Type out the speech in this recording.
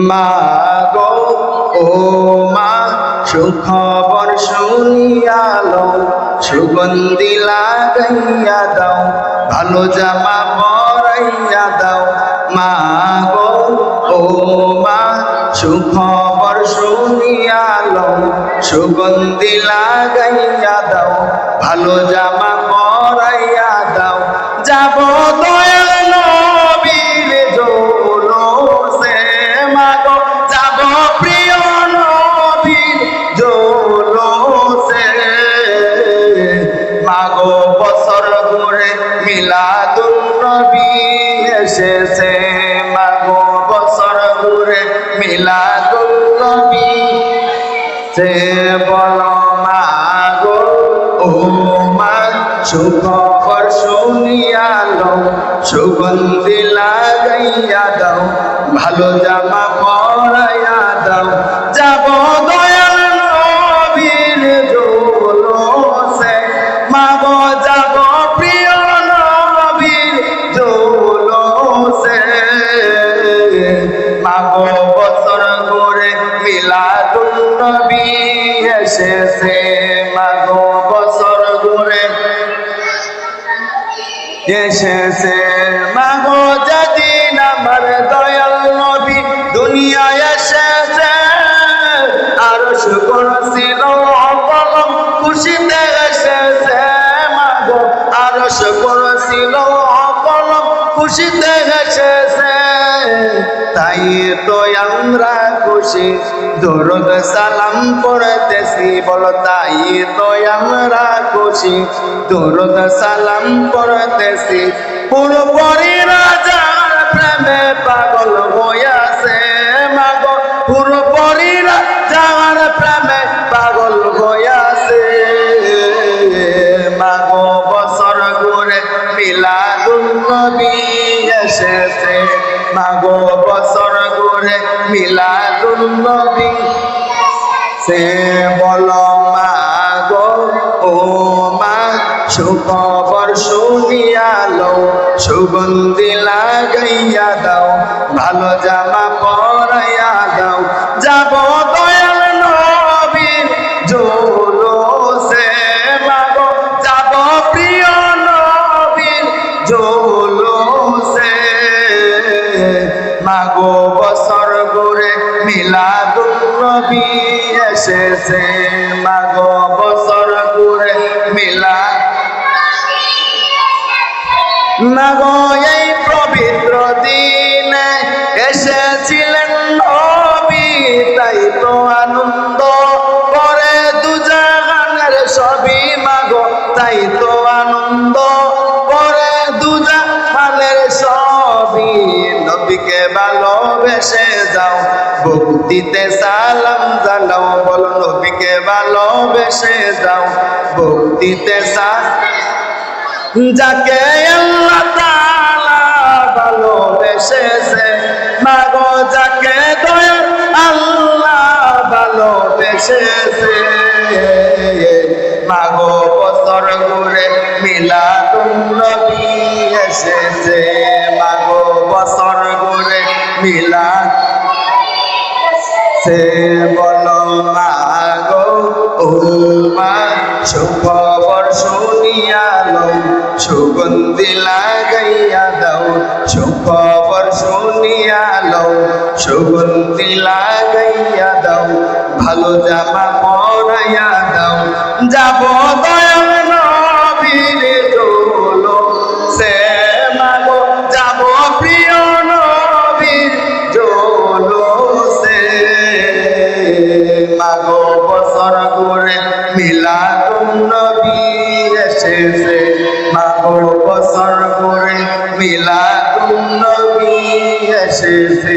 মা গো ও মা সুখবর শুনিয়া লও, সুগন্ধি লাগাইয়া দাও, ভালো জামা পরাইয়া দাও। মা গো ও মা সুখবর শুনিয়া লও, সুগন্ধি লাগাইয়া দাও, ভালো জামা পরাইয়া দাও। যাব দয়াল নবীর জৌলুসে, মা গো যাব প্রিয় নবীর জৌলুসে। মা গো বছর ঘুরে মিলাদুন নবী এসেছে, মা গো বছর ঘুরে মিলাদুন নবী সে। বলো মা গো ও মা সুখবর শুনিয়া লও, সুগন্ধি লাগাইয়া দাও, ভালো জামা পরাইয়া দাও। যাব দয়াল নবীর জৌলুসে, মা গো যাব প্রিয় নবীর জৌলুসে। মা গো বছর ঘুরে মিলাদুন নবী এসেছে, মা গো বছর ঘুরে এসেছে। মা গো যেদিন আমার দয়াল নবী দুনিয়ায় এসেছে, আরশ কুরসির কলম খুশিতে এসেছে। মা গো আরশ কুরসির কলম খুশিতে এসেছে, তাই তো আমরা খুশি দরুদ সালাম পড়তেছি। বলো তাই তো আমরা খুশি দরুদ সালাম পড়তেছি। পুরোপুরিরা যার প্রেমে পাগল হইয়াছে, মা গো পুরোপুরিরা যার প্রেমে পাগল হইয়াছে। মা গো বছর ঘুরে মিলাদুন নবী এসেছে, মা গো বছর ঘুরে মিলাদুন নবী সে। বলো মা গো ও মা সুখবর শুনিয়া লও, সুগন্ধি লাগাইয়া দাও, ভালো জামা পরাইয়া দাও। যাব দয়াল নবীর জৌলুসে, মা গো যাব প্রিয় নবীর জৌলুসে। মা গো বছর ঘুরে মিলাদুন নবী এসেছে, মা গো বছর ঘুরে মিলাদ। মা গো এই পবিত্র দিনে এসেছিলেন নবী, তাই তো আনন্দ করে দুজাহানের সবই। মা গো তাই তো আনন্দ করে দুজাহানের সবই। নবীকে ভালোবেসে যাও, ভক্তিতে সালাম জানাও। বলো নবীকে ভালোবেসে যাও, ভক্তিতে সালাম। যাকে আল্লাহ তাআলা ভালোবেসেছে, মা গো যাকে দয়াল আল্লাহ ভালোবেসেছে। মা গো বছর ঘুরে মিলাদুন নবী এসেছে, মা গো বছর ঘুরে মিলাদ সে। বলো মা গো ও মা সুখবর শুনিয়া লও, সুগন্ধি লাগাইয়া দাও, সুখবর শুনিয়া লও, সুগন্ধি লাগাইয়া দাও, ভালো জামা পরাইয়া দাও। যাব দয়াল নবীর জৌলুসে, মা গো যাব প্রিয় নবীর জৌলুসে। মা গো বছর ঘুরে মিলাদুন নবী এসেছে, মা গো বছর ঘুরে মিলাদুন নবী এসেছে।